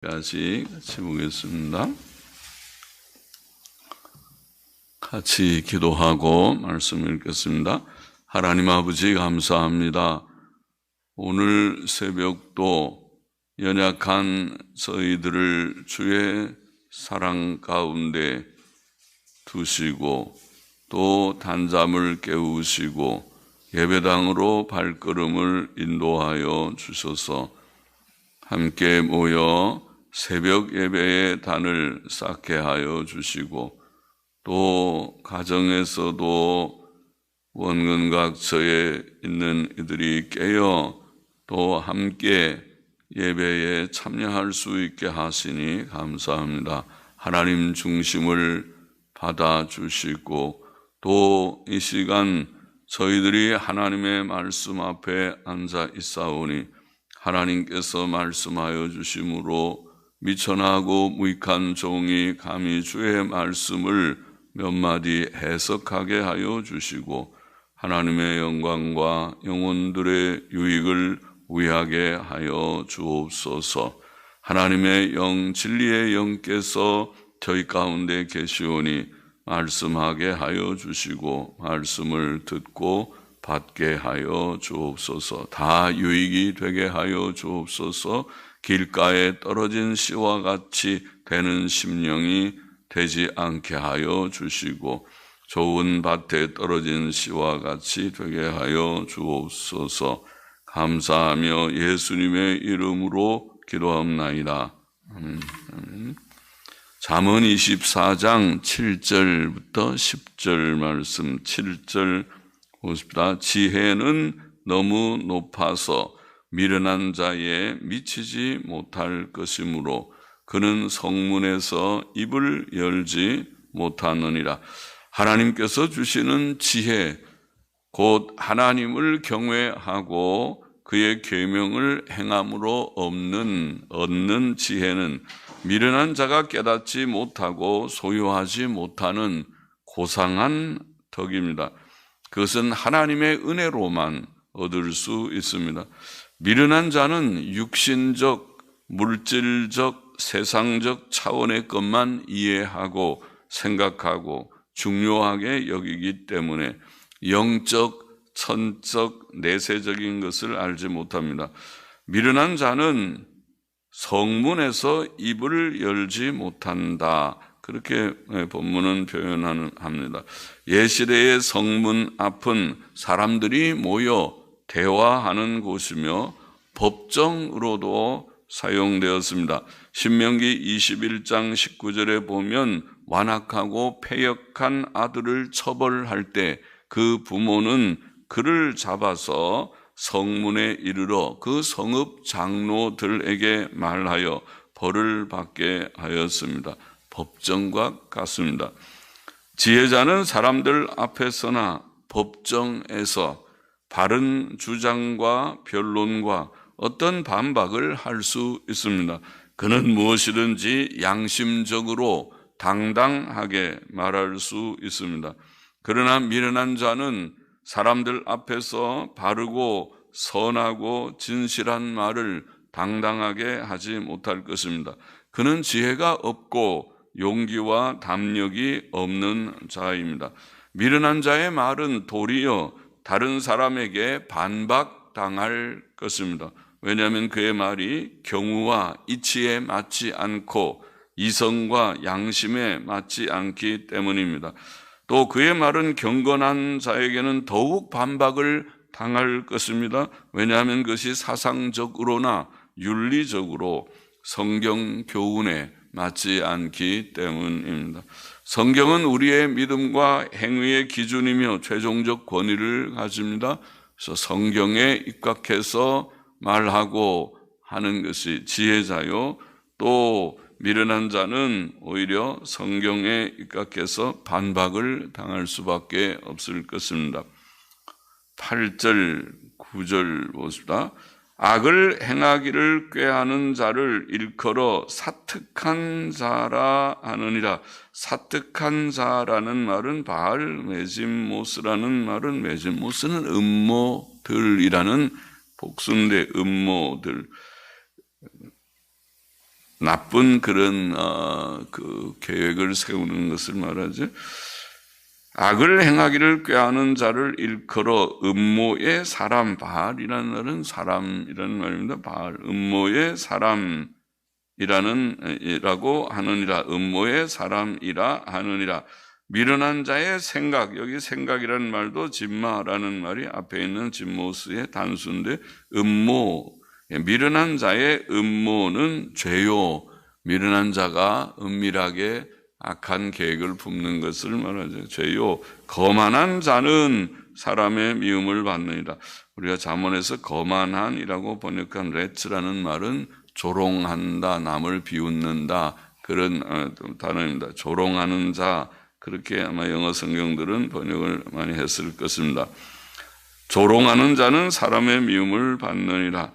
같이 보겠습니다. 같이 기도하고 말씀을 읽겠습니다. 하나님 아버지 감사합니다. 오늘 새벽도 연약한 저희들을 주의 사랑 가운데 두시고 또 단잠을 깨우시고 예배당으로 발걸음을 인도하여 주셔서 함께 모여 새벽 예배의 단을 쌓게 하여 주시고 또 가정에서도 원근각처에 있는 이들이 깨어 또 함께 예배에 참여할 수 있게 하시니 감사합니다. 하나님 중심을 받아주시고 또 이 시간 저희들이 하나님의 말씀 앞에 앉아 있사오니 하나님께서 말씀하여 주심으로 미천하고 무익한 종이 감히 주의 말씀을 몇 마디 해석하게 하여 주시고 하나님의 영광과 영혼들의 유익을 위하게 하여 주옵소서. 하나님의 영 진리의 영께서 저희 가운데 계시오니 말씀하게 하여 주시고 말씀을 듣고 받게 하여 주옵소서. 다 유익이 되게 하여 주옵소서. 길가에 떨어진 씨와 같이 되는 심령이 되지 않게 하여 주시고 좋은 밭에 떨어진 씨와 같이 되게 하여 주옵소서. 감사하며 예수님의 이름으로 기도합나이다. 아멘. 잠언 24장 7절부터 10절 말씀. 7절 보십시다. 지혜는 너무 높아서 미련한 자에 미치지 못할 것이므로 그는 성문에서 입을 열지 못하느니라. 하나님께서 주시는 지혜, 곧 하나님을 경외하고 그의 계명을 행함으로 얻는 지혜는 미련한 자가 깨닫지 못하고 소유하지 못하는 고상한 덕입니다. 그것은 하나님의 은혜로만 얻을 수 있습니다. 미련한 자는 육신적, 물질적, 세상적 차원의 것만 이해하고 생각하고 중요하게 여기기 때문에 영적, 천적, 내세적인 것을 알지 못합니다. 미련한 자는 성문에서 입을 열지 못한다. 그렇게 본문은 표현합니다. 예시대의 성문 앞은 사람들이 모여 대화하는 곳이며 법정으로도 사용되었습니다. 신명기 21장 19절에 보면 완악하고 패역한 아들을 처벌할 때 그 부모는 그를 잡아서 성문에 이르러 그 성읍 장로들에게 말하여 벌을 받게 하였습니다. 법정과 같습니다. 지혜자는 사람들 앞에서나 법정에서 바른 주장과 변론과 어떤 반박을 할 수 있습니다. 그는 무엇이든지 양심적으로 당당하게 말할 수 있습니다. 그러나 미련한 자는 사람들 앞에서 바르고 선하고 진실한 말을 당당하게 하지 못할 것입니다. 그는 지혜가 없고 용기와 담력이 없는 자입니다. 미련한 자의 말은 도리어 다른 사람에게 반박당할 것입니다. 왜냐하면 그의 말이 경우와 이치에 맞지 않고 이성과 양심에 맞지 않기 때문입니다. 또 그의 말은 경건한 자에게는 더욱 반박을 당할 것입니다. 왜냐하면 그것이 사상적으로나 윤리적으로 성경 교훈에 맞지 않기 때문입니다. 성경은 우리의 믿음과 행위의 기준이며 최종적 권위를 가집니다. 그래서 성경에 입각해서 말하고 하는 것이 지혜자요, 또 미련한 자는 오히려 성경에 입각해서 반박을 당할 수밖에 없을 것입니다. 8절, 9절 보십시다. 악을 행하기를 꾀하는 자를 일컬어 사특한 자라 하느니라. 사특한 자라는 말은 바알 메짐모스라는 말은, 메짐모스는 음모들이라는 복수인데 음모들. 나쁜 그런 그 계획을 세우는 것을 말하죠. 악을 행하기를 꾀하는 자를 일컬어 음모의 사람, 바알이라는 말은 사람이라는 말입니다. 바알, 음모의 사람이라고 하느니라. 음모의 사람이라 하느니라. 미련한 자의 생각, 여기 생각이라는 말도 진마라는 말이 앞에 있는 진모스의 단수인데, 음모, 미련한 자의 음모는 죄요. 미련한 자가 은밀하게 악한 계획을 품는 것을 말하죠. 죄요. 거만한 자는 사람의 미움을 받느니라. 우리가 잠언에서 거만한이라고 번역한 레츠라는 말은 조롱한다, 남을 비웃는다, 그런 단어입니다. 조롱하는 자, 그렇게 아마 영어 성경들은 번역을 많이 했을 것입니다. 조롱하는 자는 사람의 미움을 받느니라.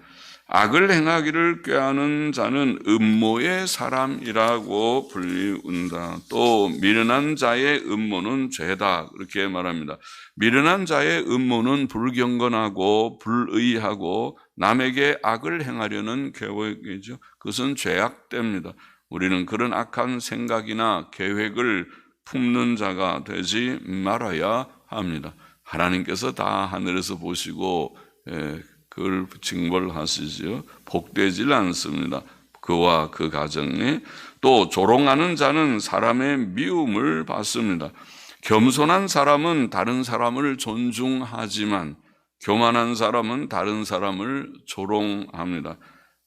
악을 행하기를 꾀하는 자는 음모의 사람이라고 불리운다. 또 미련한 자의 음모는 죄다, 그렇게 말합니다. 미련한 자의 음모는 불경건하고 불의하고 남에게 악을 행하려는 계획이죠. 그것은 죄악됩니다. 우리는 그런 악한 생각이나 계획을 품는 자가 되지 말아야 합니다. 하나님께서 다 하늘에서 보시고 그걸 징벌하시죠. 복되질 않습니다. 그와 그 가정에. 또 조롱하는 자는 사람의 미움을 받습니다. 겸손한 사람은 다른 사람을 존중하지만 교만한 사람은 다른 사람을 조롱합니다.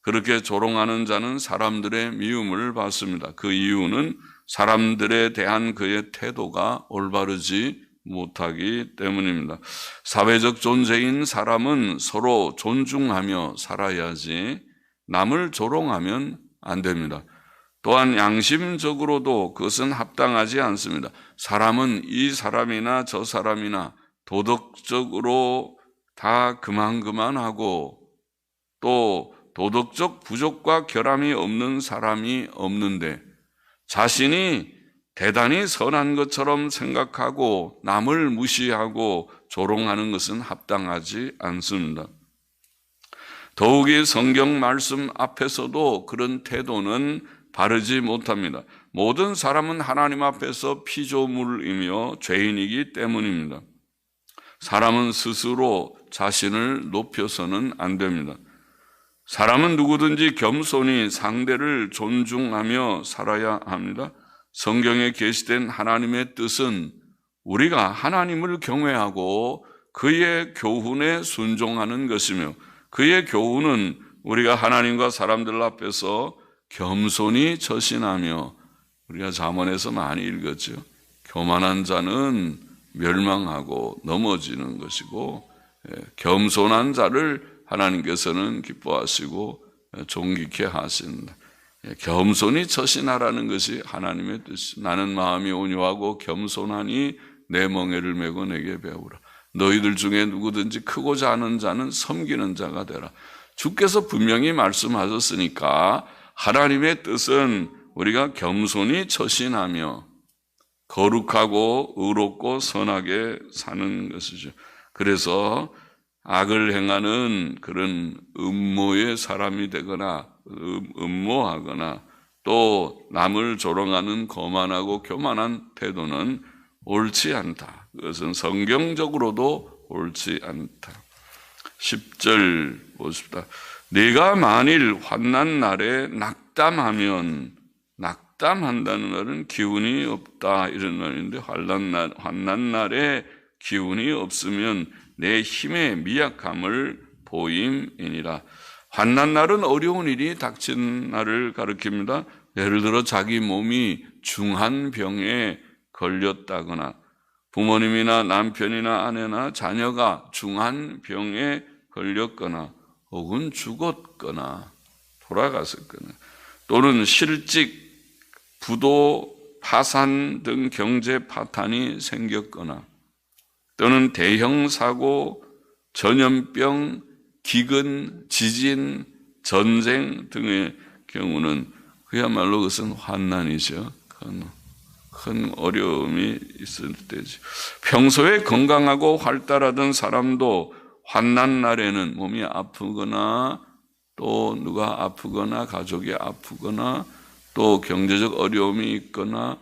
그렇게 조롱하는 자는 사람들의 미움을 받습니다. 그 이유는 사람들에 대한 그의 태도가 올바르지 못하기 때문입니다. 사회적 존재인 사람은 서로 존중하며 살아야지 남을 조롱하면 안 됩니다. 또한 양심적으로도 그것은 합당하지 않습니다. 사람은 이 사람이나 저 사람이나 도덕적으로 다 그만하고 또 도덕적 부족과 결함이 없는 사람이 없는데 자신이 대단히 선한 것처럼 생각하고 남을 무시하고 조롱하는 것은 합당하지 않습니다. 더욱이 성경 말씀 앞에서도 그런 태도는 바르지 못합니다. 모든 사람은 하나님 앞에서 피조물이며 죄인이기 때문입니다. 사람은 스스로 자신을 높여서는 안 됩니다. 사람은 누구든지 겸손히 상대를 존중하며 살아야 합니다. 성경에 게시된 하나님의 뜻은 우리가 하나님을 경외하고 그의 교훈에 순종하는 것이며 그의 교훈은 우리가 하나님과 사람들 앞에서 겸손히 처신하며 우리가 잠언에서 많이 읽었죠. 교만한 자는 멸망하고 넘어지는 것이고 겸손한 자를 하나님께서는 기뻐하시고 존귀케 하신다. 겸손히 처신하라는 것이 하나님의 뜻. 나는 마음이 온유하고 겸손하니 내 멍에를 메고 내게 배우라. 너희들 중에 누구든지 크고자 하는 자는 섬기는 자가 되라. 주께서 분명히 말씀하셨으니까 하나님의 뜻은 우리가 겸손히 처신하며 거룩하고 의롭고 선하게 사는 것이죠. 그래서 악을 행하는 그런 음모의 사람이 되거나 음모하거나 또 남을 조롱하는 거만하고 교만한 태도는 옳지 않다. 그것은 성경적으로도 옳지 않다. 10절 보십시다. 네가 만일 환난 날에 낙담하면, 낙담한다는 말은 기운이 없다 이런 말인데, 환난 날에 기운이 없으면 내 힘의 미약함을 보임이니라. 환난 날은 어려운 일이 닥친 날을 가리킵니다. 예를 들어 자기 몸이 중한 병에 걸렸다거나 부모님이나 남편이나 아내나 자녀가 중한 병에 걸렸거나 혹은 죽었거나 돌아갔었거나 또는 실직, 부도, 파산 등 경제 파탄이 생겼거나 또는 대형 사고, 전염병, 기근, 지진, 전쟁 등의 경우는 그야말로 그것은 환난이죠. 큰 어려움이 있을 때죠. 평소에 건강하고 활달하던 사람도 환난 날에는 몸이 아프거나 또 누가 아프거나 가족이 아프거나 또 경제적 어려움이 있거나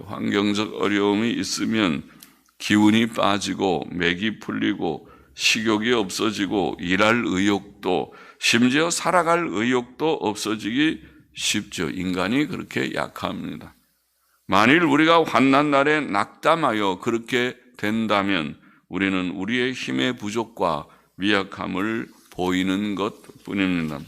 환경적 어려움이 있으면 기운이 빠지고 맥이 풀리고 식욕이 없어지고 일할 의욕도 심지어 살아갈 의욕도 없어지기 쉽죠. 인간이 그렇게 약합니다. 만일 우리가 환난 날에 낙담하여 그렇게 된다면 우리는 우리의 힘의 부족과 미약함을 보이는 것뿐입니다.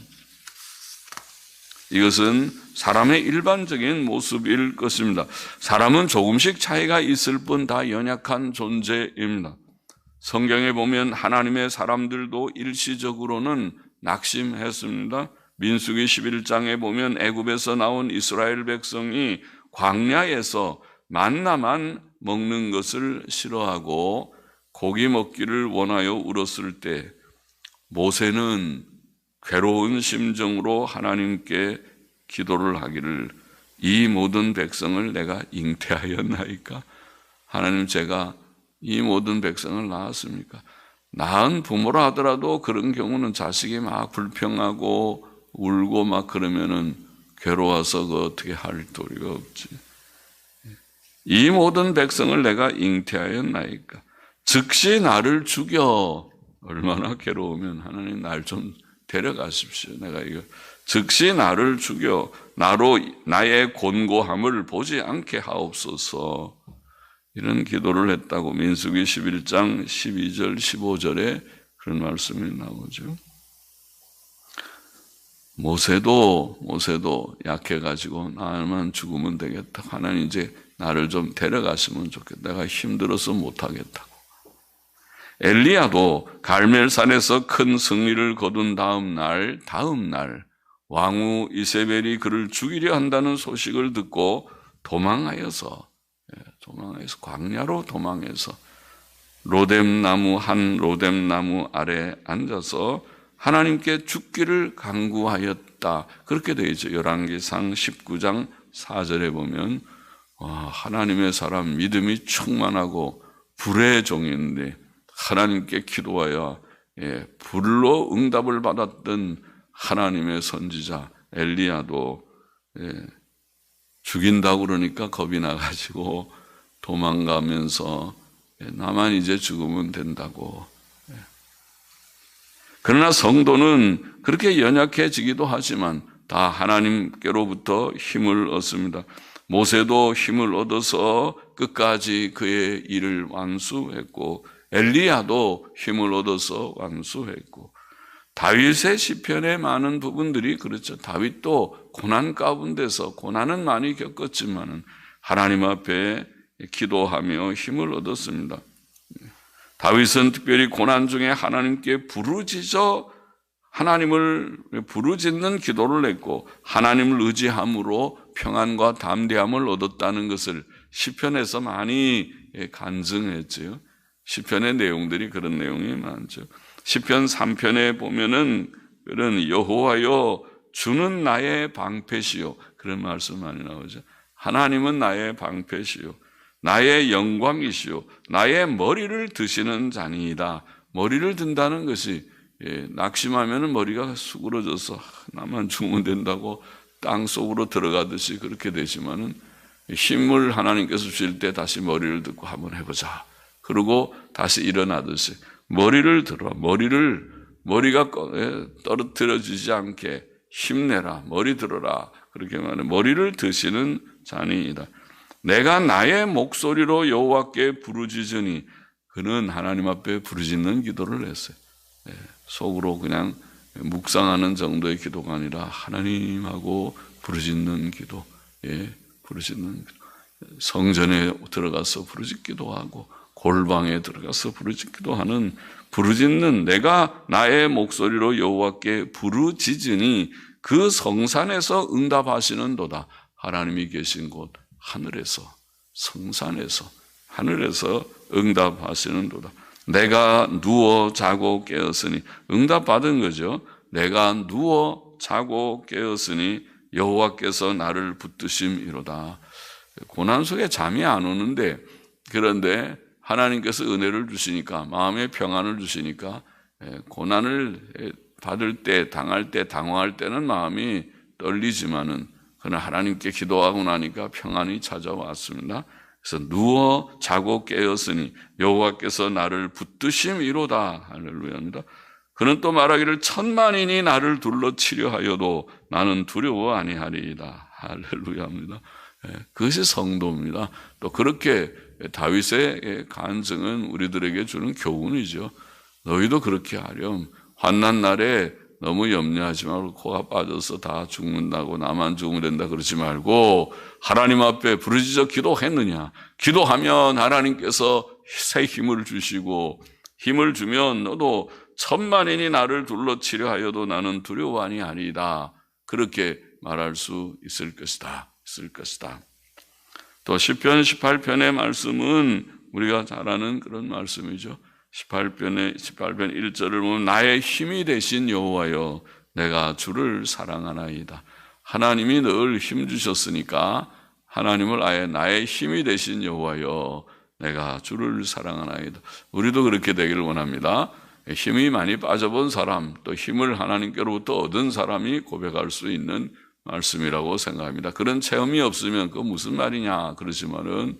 이것은 사람의 일반적인 모습일 것입니다. 사람은 조금씩 차이가 있을 뿐 다 연약한 존재입니다. 성경에 보면 하나님의 사람들도 일시적으로는 낙심했습니다. 민수기 11장에 보면 애굽에서 나온 이스라엘 백성이 광야에서 만나만 먹는 것을 싫어하고 고기 먹기를 원하여 울었을 때 모세는 괴로운 심정으로 하나님께 기도를 하기를 이 모든 백성을 내가 잉태하였나이까? 하나님, 제가 이 모든 백성을 낳았습니까? 낳은 부모라 하더라도 그런 경우는 자식이 막 불평하고 울고 막 그러면은 괴로워서 그 어떻게 할 도리가 없지. 이 모든 백성을 내가 잉태하였나이까? 즉시 나를 죽여. 얼마나 괴로우면 하나님 날 좀 데려가십시오. 내가 이거 즉시 나를 죽여 나로 나의 곤고함을 보지 않게 하옵소서. 이런 기도를 했다고 민수기 11장 12절 15절에 그런 말씀이 나오죠. 모세도 약해가지고 나만 죽으면 되겠다. 하나님 이제 나를 좀 데려가시면 좋겠다. 내가 힘들어서 못하겠다고. 엘리야도 갈멜산에서 큰 승리를 거둔 다음 날 왕후 이세벨이 그를 죽이려 한다는 소식을 듣고 도망하여서 광야로 도망해서 한 로뎀나무 아래 앉아서 하나님께 죽기를 간구하였다. 그렇게 되어 있죠. 열왕기상 19장 4절에 보면 하나님의 사람 믿음이 충만하고 불의 종인데 하나님께 기도하여 불로 응답을 받았던 하나님의 선지자 엘리야도 죽인다고 그러니까 겁이 나가지고 도망가면서 나만 이제 죽으면 된다고. 그러나 성도는 그렇게 연약해지기도 하지만 다 하나님께로부터 힘을 얻습니다. 모세도 힘을 얻어서 끝까지 그의 일을 완수했고 엘리야도 힘을 얻어서 완수했고 다윗의 시편의 많은 부분들이 그렇죠. 다윗도 고난 가운데서 고난은 많이 겪었지만 하나님 앞에 기도하며 힘을 얻었습니다. 다윗은 특별히 고난 중에 하나님께 하나님을 부르짖는 기도를 했고 하나님을 의지함으로 평안과 담대함을 얻었다는 것을 시편에서 많이 간증했죠. 시편의 내용들이 그런 내용이 많죠. 시편 3편에 보면은 그런 여호와여 주는 나의 방패시요 그런 말씀 많이 나오죠. 하나님은 나의 방패시요 나의 영광이시요 나의 머리를 드시는 자니이다. 머리를 든다는 것이 낙심하면 머리가 수그러져서 나만 죽으면 된다고 땅 속으로 들어가듯이 그렇게 되지만은 힘을 하나님께서 주실 때 다시 머리를 듣고 한번 해보자. 그리고 다시 일어나듯이 머리를 들어 머리가 떨어뜨려지지 않게 힘내라. 머리 들어라. 그렇게 말해 머리를 드시는 자니이다. 내가 나의 목소리로 여호와께 부르짖으니 그는 하나님 앞에 부르짖는 기도를 했어요. 속으로 그냥 묵상하는 정도의 기도가 아니라 하나님하고 부르짖는 기도, 부르짖는 기도. 성전에 들어가서 부르짖기도 하고 골방에 들어가서 부르짖기도 하는 부르짖는 내가 나의 목소리로 여호와께 부르짖으니 그 성산에서 응답하시는도다. 하나님이 계신 곳 하늘에서 성산에서 하늘에서 응답하시는도다. 내가 누워 자고 깨었으니 응답받은 거죠. 내가 누워 자고 깨었으니 여호와께서 나를 붙드심이로다. 고난 속에 잠이 안 오는데 그런데 하나님께서 은혜를 주시니까 마음의 평안을 주시니까 고난을 받을 때 당할 때 당황할 때는 마음이 떨리지만은 그러나 하나님께 기도하고 나니까 평안이 찾아왔습니다. 그래서 누워 자고 깨었으니 여호와께서 나를 붙드심이로다. 할렐루야입니다. 그는 또 말하기를 천만인이 나를 둘러치려 하여도 나는 두려워 아니하리이다. 할렐루야입니다. 그것이 성도입니다. 또 그렇게 다윗의 간증은 우리들에게 주는 교훈이죠. 너희도 그렇게 하렴. 환난 날에 너무 염려하지 말고 코가 빠져서 다 죽는다고 나만 죽으면 된다 그러지 말고 하나님 앞에 부르짖어 기도했느냐. 기도하면 하나님께서 새 힘을 주시고 힘을 주면 너도 천만인이 나를 둘러치려 하여도 나는 두려워 아니하리이다. 그렇게 말할 수 있을 것이다. 또 시편 18편의 말씀은 우리가 잘 아는 그런 말씀이죠. 18편 1절을 보면 나의 힘이 되신 여호와여 내가 주를 사랑하나이다. 하나님이 늘 힘 주셨으니까 하나님을 아예 나의 힘이 되신 여호와여 내가 주를 사랑하나이다. 우리도 그렇게 되기를 원합니다. 힘이 많이 빠져본 사람, 또 힘을 하나님께로부터 얻은 사람이 고백할 수 있는 말씀이라고 생각합니다. 그런 체험이 없으면 그거 무슨 말이냐 그러지만은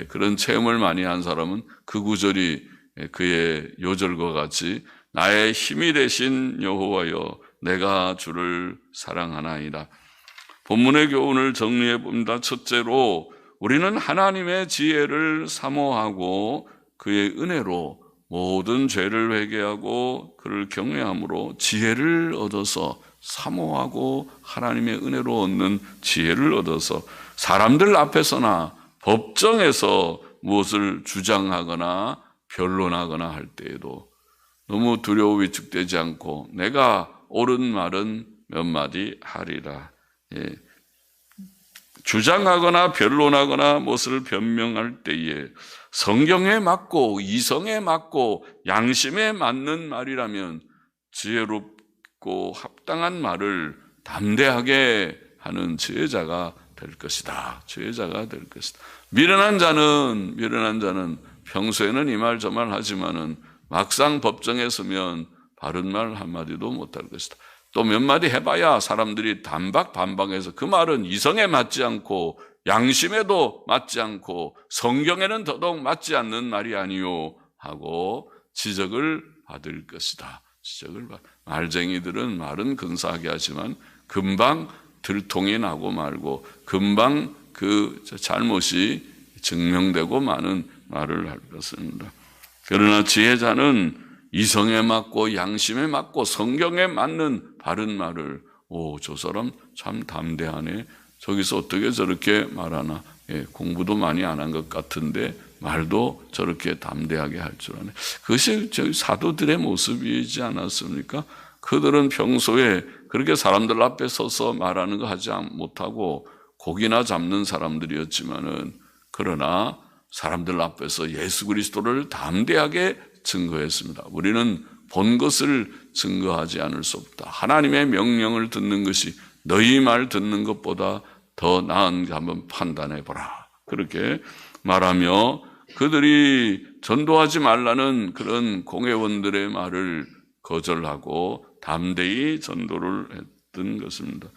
그런 체험을 많이 한 사람은 그 구절이 그의 요절과 같이 나의 힘이 되신 여호와여 내가 주를 사랑하나이다. 본문의 교훈을 정리해 봅니다. 첫째로 우리는 하나님의 지혜를 사모하고 그의 은혜로 모든 죄를 회개하고 그를 경외함으로 지혜를 얻어서 사모하고 하나님의 은혜로 얻는 지혜를 얻어서 사람들 앞에서나 법정에서 무엇을 주장하거나 변론하거나 할 때에도 너무 두려워 위축되지 않고 내가 옳은 말은 몇 마디 하리라. 주장하거나 변론하거나 무엇을 변명할 때에 성경에 맞고 이성에 맞고 양심에 맞는 말이라면 지혜롭고 합당한 말을 담대하게 하는 지혜자가 될 것이다. 지혜자가 될 것이다. 미련한 자는 평소에는 이 말 저 말 하지만은 막상 법정에 서면 바른 말 한마디도 못할 것이다. 또 몇 마디 해봐야 사람들이 반박해서 그 말은 이성에 맞지 않고 양심에도 맞지 않고 성경에는 더더욱 맞지 않는 말이 아니요 하고 지적을 받을 것이다. 말쟁이들은 말은 근사하게 하지만 금방 들통이 나고 말고 금방 그 잘못이 증명되고 많은 말을 할 것입니다. 그러나 지혜자는 이성에 맞고 양심에 맞고 성경에 맞는 바른 말을 저 사람 참 담대하네. 저기서 어떻게 저렇게 말하나. 공부도 많이 안 한 것 같은데 말도 저렇게 담대하게 할 줄 아네. 그것이 저희 사도들의 모습이지 않았습니까? 그들은 평소에 그렇게 사람들 앞에 서서 말하는 거 하지 못하고 고기나 잡는 사람들이었지만은 그러나 사람들 앞에서 예수 그리스도를 담대하게 증거했습니다. 우리는 본 것을 증거하지 않을 수 없다. 하나님의 명령을 듣는 것이 너희 말 듣는 것보다 더 나은가 한번 판단해 보라. 그렇게 말하며 그들이 전도하지 말라는 그런 공회원들의 말을 거절하고 담대히 전도를 했던 것입니다.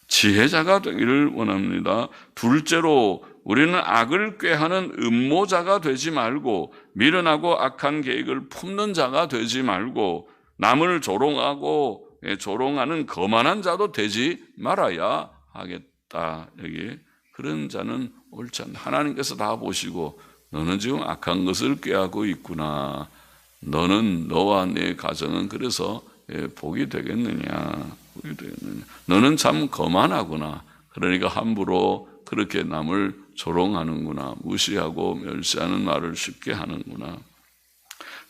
지혜자가 되기를 원합니다. 둘째로 우리는 악을 꾀하는 음모자가 되지 말고 미련하고 악한 계획을 품는 자가 되지 말고 남을 조롱하는 거만한 자도 되지 말아야 하겠다. 여기 그런 자는 옳지 않다. 하나님께서 다 보시고 너는 지금 악한 것을 꾀하고 있구나. 너와 내 가정은 그래서 복이 되겠느냐. 너는 참 거만하구나. 그러니까 함부로 그렇게 남을 조롱하는구나. 무시하고 멸시하는 말을 쉽게 하는구나.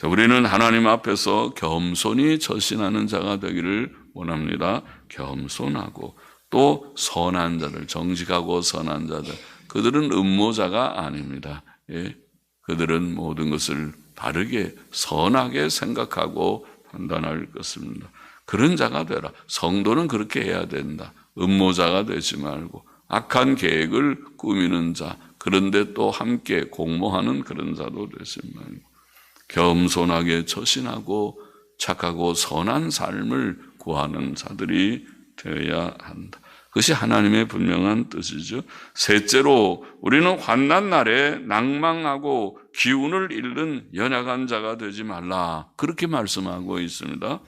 우리는 하나님 앞에서 겸손히 처신하는 자가 되기를 원합니다. 겸손하고 또 선한 자들, 정직하고 선한 자들, 그들은 음모자가 아닙니다. 그들은 모든 것을 바르게 선하게 생각하고 판단할 것입니다. 그런 자가 되라. 성도는 그렇게 해야 된다. 음모자가 되지 말고 악한 계획을 꾸미는 자, 그런데 또 함께 공모하는 그런 자도 되지 말고 겸손하게 처신하고 착하고 선한 삶을 구하는 자들이 되어야 한다. 그것이 하나님의 분명한 뜻이죠. 셋째로 우리는 환난 날에 낭망하고 기운을 잃는 연약한 자가 되지 말라. 그렇게 말씀하고 있습니다.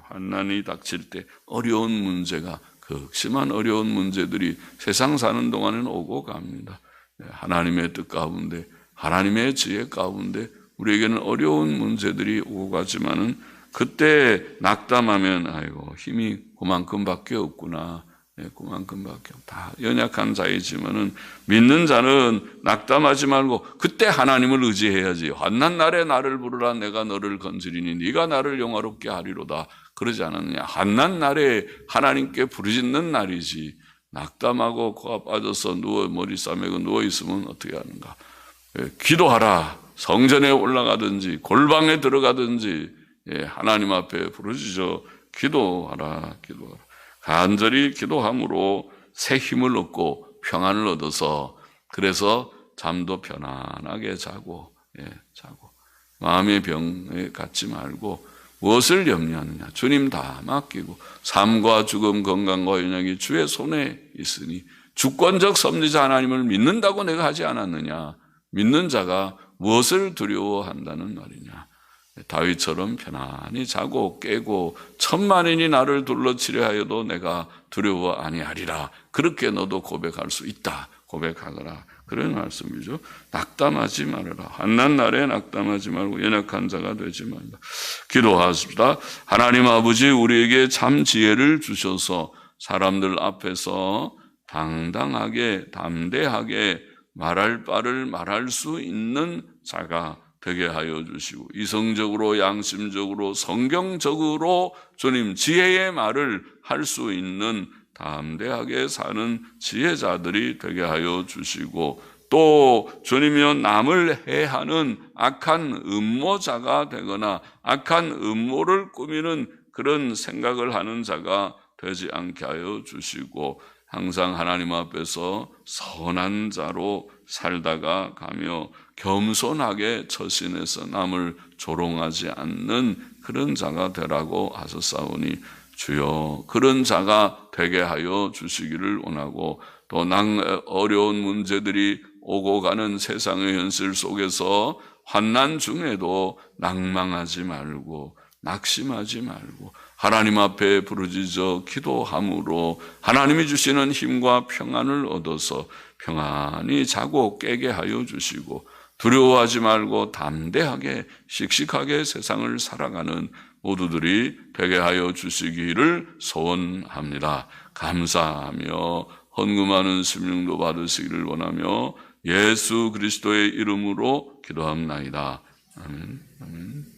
환난이 닥칠 때 어려운 문제가, 극심한 어려운 문제들이 세상 사는 동안에는 오고 갑니다. 하나님의 뜻 가운데, 하나님의 지혜 가운데 우리에게는 어려운 문제들이 오고 가지만은 그때 낙담하면 아이고 힘이 그만큼밖에 없구나. 그만큼밖에 다 연약한 자이지만은 믿는 자는 낙담하지 말고 그때 하나님을 의지해야지. 환난 날에 나를 부르라 내가 너를 건지리니 네가 나를 영화롭게 하리로다. 그러지 않았느냐. 환난 날에 하나님께 부르짖는 날이지. 낙담하고 코가 빠져서 머리 싸매고 누워 있으면 어떻게 하는가. 기도하라. 성전에 올라가든지 골방에 들어가든지 하나님 앞에 부르짖어 기도하라. 간절히 기도함으로 새 힘을 얻고 평안을 얻어서 그래서 잠도 편안하게 자고 마음의 병에 갖지 말고 무엇을 염려하느냐. 주님 다 맡기고 삶과 죽음 건강과 연약이 주의 손에 있으니 주권적 섭리자 하나님을 믿는다고 내가 하지 않았느냐. 믿는 자가 무엇을 두려워한다는 말이냐. 다윗처럼 편안히 자고 깨고 천만인이 나를 둘러치려 하여도 내가 두려워 아니하리라. 그렇게 너도 고백할 수 있다. 고백하거라. 그런 말씀이죠. 낙담하지 말아라. 환난 날에 낙담하지 말고 연약한 자가 되지 말라. 기도하십시다. 하나님 아버지 우리에게 참 지혜를 주셔서 사람들 앞에서 당당하게 담대하게 말할 바를 말할 수 있는 자가 되게 하여 주시고 이성적으로 양심적으로 성경적으로 주님 지혜의 말을 할 수 있는 담대하게 사는 지혜자들이 되게 하여 주시고 또 주님이여 남을 해하는 악한 음모자가 되거나 악한 음모를 꾸미는 그런 생각을 하는 자가 되지 않게 하여 주시고 항상 하나님 앞에서 선한 자로 살다가 가며 겸손하게 처신해서 남을 조롱하지 않는 그런 자가 되라고 하셨사오니 주여 그런 자가 되게 하여 주시기를 원하고 또 어려운 문제들이 오고 가는 세상의 현실 속에서 환난 중에도 낭망하지 말고 낙심하지 말고 하나님 앞에 부르짖어 기도함으로 하나님이 주시는 힘과 평안을 얻어서 평안히 자고 깨게 하여 주시고 두려워하지 말고 담대하게 씩씩하게 세상을 살아가는 모두들이 되게 하여 주시기를 소원합니다. 감사하며 헌금하는 심령도 받으시기를 원하며 예수 그리스도의 이름으로 기도합나이다. 아멘. 아멘.